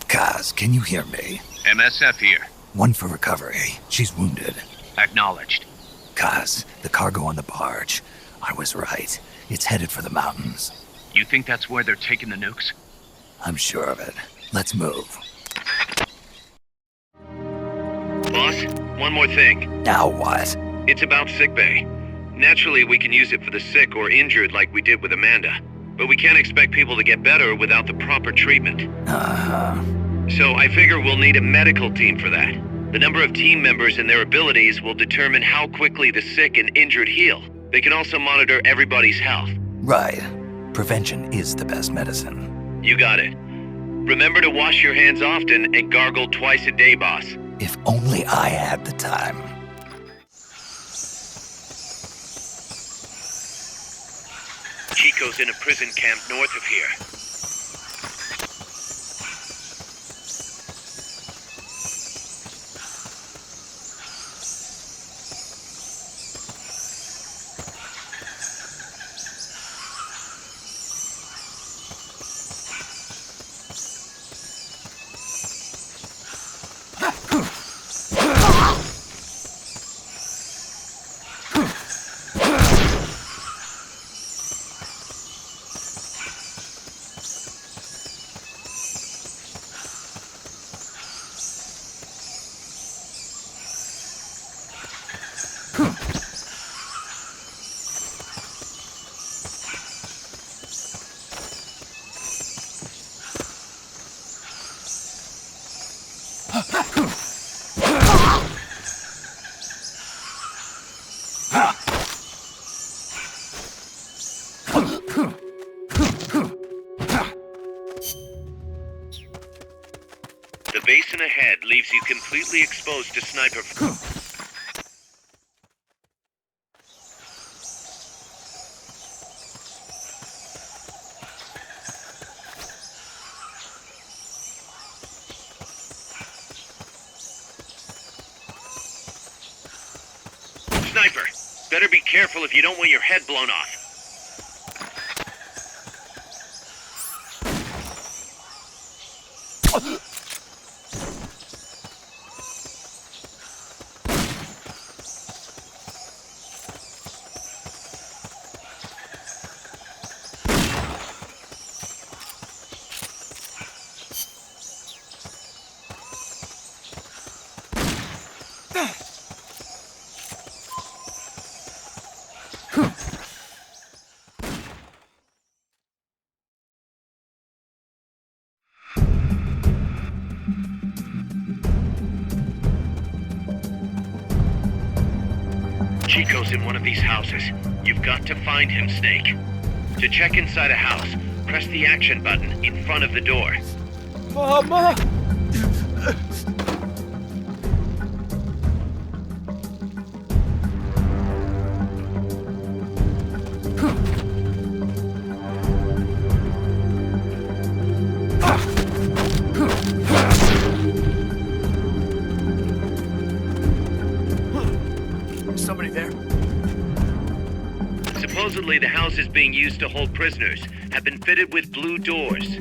Kaz, can you hear me? MSF here. One for recovery. She's wounded. Acknowledged. Kaz, the cargo on the barge. I was right. It's headed for the mountains. You think that's where they're taking the nukes? I'm sure of it. Let's move. Boss, one more thing. Now what? It's about sickbay. Naturally, we can use it for the sick or injured like we did with Amanda. But we can't expect people to get better without the proper treatment. Uh-huh. So I figure we'll need a medical team for that. The number of team members and their abilities will determine how quickly the sick and injured heal. They can also monitor everybody's health. Right. Prevention is the best medicine. You got it. Remember to wash your hands often and gargle twice a day, boss. If only I had the time. Chico's in a prison camp north of here. The basin ahead leaves you completely exposed to sniper. Sniper, better be careful if you don't want your head blown off. Chico's in one of these houses. You've got to find him, Snake. To check inside a house, press the action button in front of the door. Mama! Somebody there? Supposedly, the houses being used to hold prisoners have been fitted with blue doors.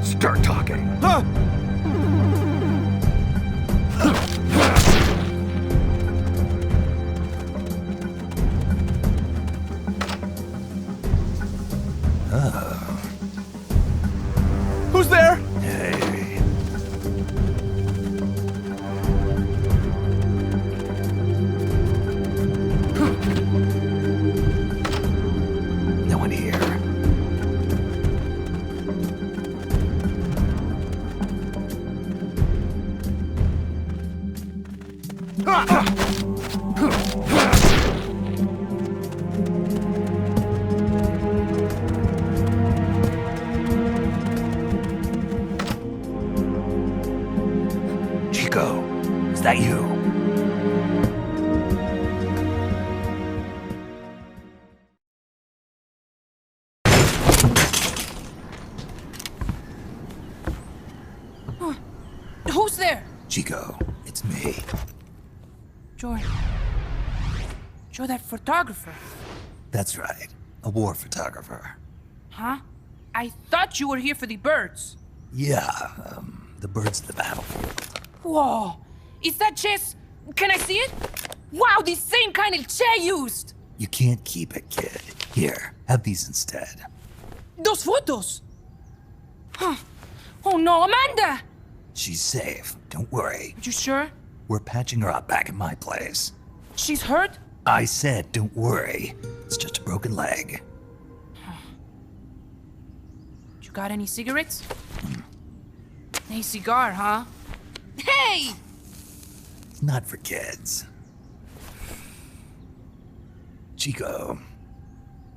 Start talking. Huh? Who's there? Hey. No one here. Chico, is that you? Who's there? Chico, it's me. You're that photographer. That's right, a war photographer. Huh? I thought you were here for the birds. Yeah, the birds of the battlefield. Whoa! Is that chess? Can I see it? Wow, the same kind of chair used! You can't keep it, kid. Here, have these instead. Those photos! Huh. Oh no, Amanda! She's safe, don't worry. You sure? We're patching her up back at my place. She's hurt? I said, don't worry. It's just a broken leg. You got any cigarettes? A cigar, huh? Hey! It's not for kids. Chico,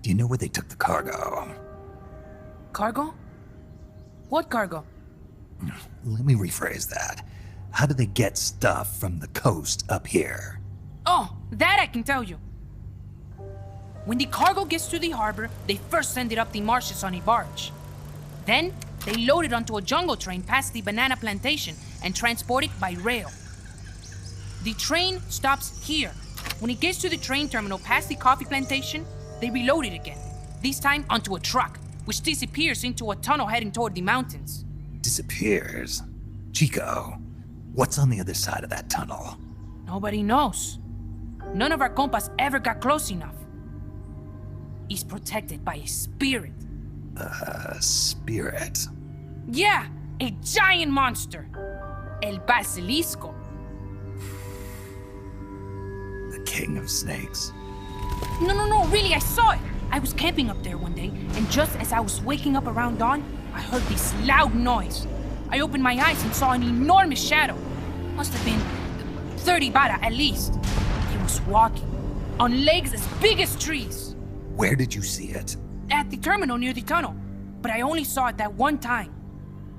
do you know where they took the cargo? Cargo? What cargo? Let me rephrase that. How do they get stuff from the coast up here? Oh, that I can tell you. When the cargo gets to the harbor, they first send it up the marshes on a barge. Then, they load it onto a jungle train past the banana plantation and transport it by rail. The train stops here. When it gets to the train terminal past the coffee plantation, they reload it again, this time onto a truck, which disappears into a tunnel heading toward the mountains. Disappears? Chico, what's on the other side of that tunnel? Nobody knows. None of our compas ever got close enough. He's protected by a spirit. A spirit? Yeah, a giant monster. El Basilisco. The king of snakes. No, really, I saw it. I was camping up there one day, and just as I was waking up around dawn, I heard this loud noise. I opened my eyes and saw an enormous shadow. Must have been 30 bara at least. He was walking, on legs as big as trees. Where did you see it? At the terminal near the tunnel, but I only saw it that one time.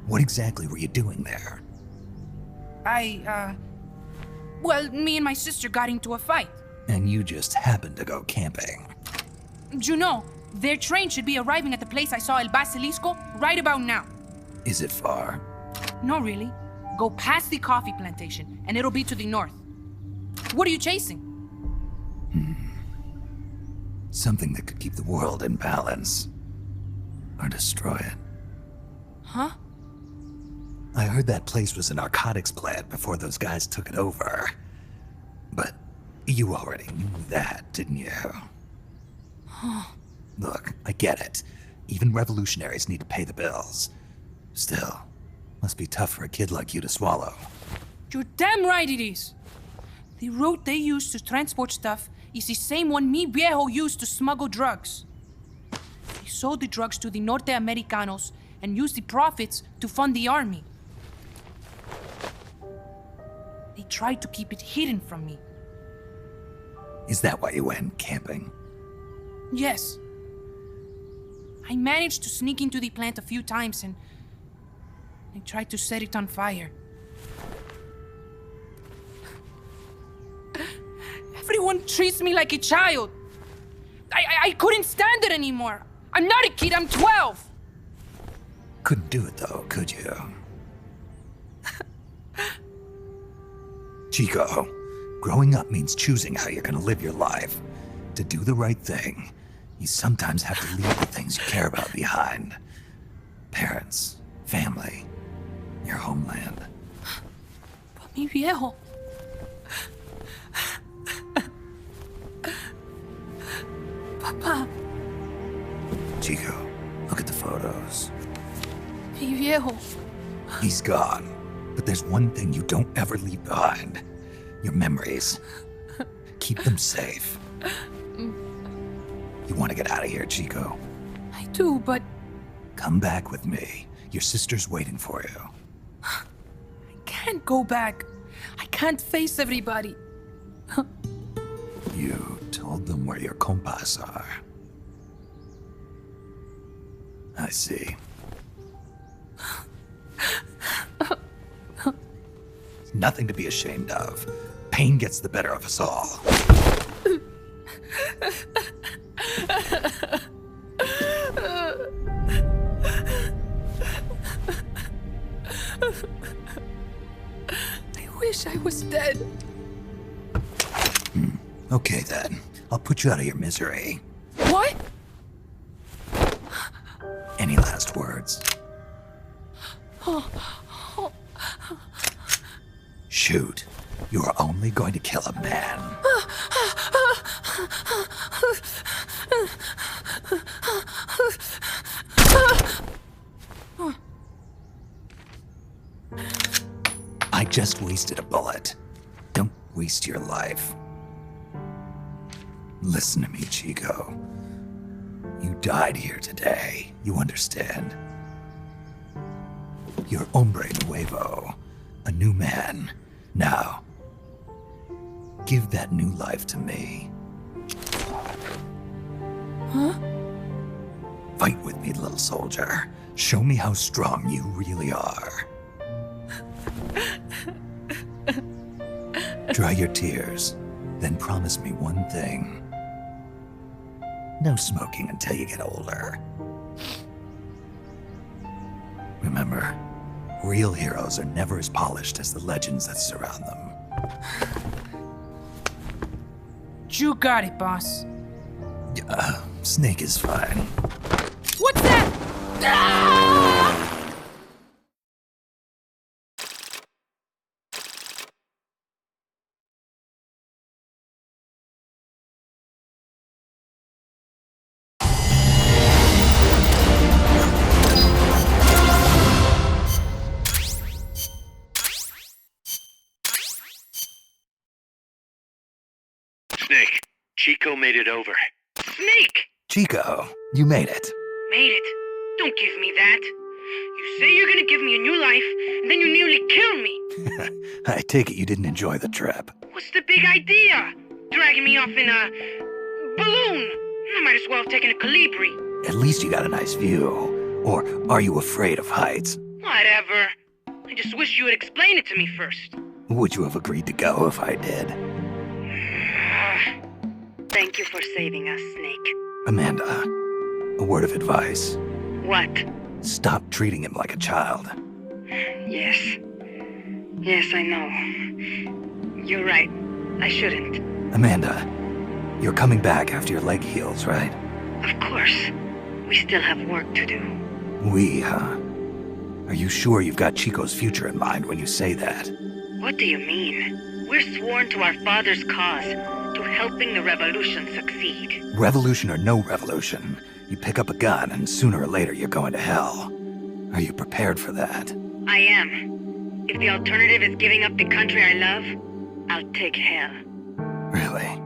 What exactly were you doing there? Well, me and my sister got into a fight. And you just happened to go camping. You know, their train should be arriving at the place I saw El Basilisco right about now. Is it far? No, really. Go past the coffee plantation, and it'll be to the north. What are you chasing? Something that could keep the world in balance. Or destroy it. Huh? I heard that place was a narcotics plant before those guys took it over. But you already knew that, didn't you? Look, I get it. Even revolutionaries need to pay the bills. Still, must be tough for a kid like you to swallow. You're damn right it is. The route they use to transport stuff is the same one mi viejo used to smuggle drugs. They sold the drugs to the Norte Americanos and used the profits to fund the army. They tried to keep it hidden from me. Is that why you went camping? Yes. I managed to sneak into the plant a few times and I tried to set it on fire. Everyone treats me like a child. I couldn't stand it anymore. I'm not a kid, I'm 12. Couldn't do it though, could you? Chico, growing up means choosing how you're gonna live your life. To do the right thing, you sometimes have to leave the things you care about behind. Parents, family, your homeland. Mi viejo. Papa. Chico, look at the photos. Mi viejo. He's gone, but there's one thing you don't ever leave behind. Your memories. Keep them safe. You want to get out of here, Chico? I do, but... Come back with me. Your sister's waiting for you. I can't go back. I can't face everybody. You told them where your compas are. I see. Nothing to be ashamed of. Pain gets the better of us all. I wish I was dead. Okay then. I'll put you out of your misery. What? Any last words? Shoot. You are only going to kill a man. I just wasted a bullet. Don't waste your life. Listen to me, Chico. You died here today. You understand? You're hombre nuevo. A new man. Now, give that new life to me. Huh? Fight with me, little soldier. Show me how strong you really are. Dry your tears, then promise me one thing. No smoking until you get older. Remember, real heroes are never as polished as the legends that surround them. You got it, boss. Snake is fine. What's that? Ah! Snake, Chico made it over. Snake! Chico, you made it. Made it. Don't give me that. You say you're gonna give me a new life, and then you nearly kill me. I take it you didn't enjoy the trip. What's the big idea? Dragging me off in a balloon. I might as well have taken a Calibri. At least you got a nice view. Or are you afraid of heights? Whatever. I just wish you would explain it to me first. Would you have agreed to go if I did? Thank you for saving us, Snake. Amanda, a word of advice. What? Stop treating him like a child. Yes. Yes, I know. You're right. I shouldn't. Amanda, you're coming back after your leg heals, right? Of course. We still have work to do. We, huh? Are you sure you've got Chico's future in mind when you say that? What do you mean? We're sworn to our father's cause, to helping the revolution succeed. Revolution or no revolution, you pick up a gun and sooner or later you're going to hell. Are you prepared for that? I am. If the alternative is giving up the country I love, I'll take hell. Really?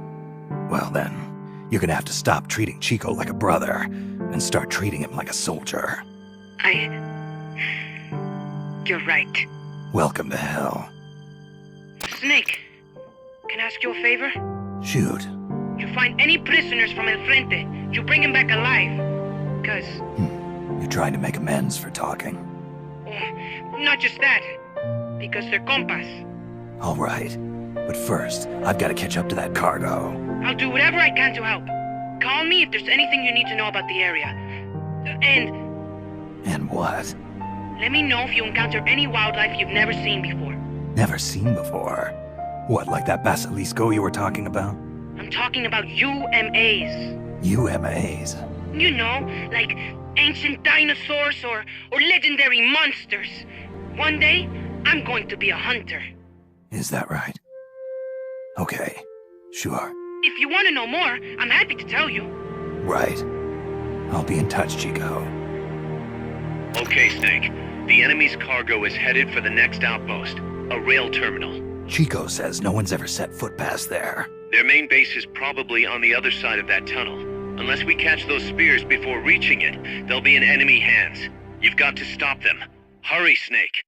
Well then, you're gonna have to stop treating Chico like a brother and start treating him like a soldier. You're right. Welcome to hell. Snake, can I ask you a favor? Shoot. You find any prisoners from El Frente, you bring them back alive. Cause... You're trying to make amends for talking. Not just that. Because they're compas. All right. But first, I've got to catch up to that cargo. I'll do whatever I can to help. Call me if there's anything you need to know about the area. And what? Let me know if you encounter any wildlife you've never seen before. Never seen before? What, like that basilisco you were talking about? I'm talking about UMAs. UMAs? You know, like ancient dinosaurs or legendary monsters. One day, I'm going to be a hunter. Is that right? Okay, sure. If you want to know more, I'm happy to tell you. Right. I'll be in touch, Chico. Okay, Snake. The enemy's cargo is headed for the next outpost, a rail terminal. Chico says no one's ever set foot past there. Their main base is probably on the other side of that tunnel. Unless we catch those spears before reaching it, they'll be in enemy hands. You've got to stop them. Hurry, Snake.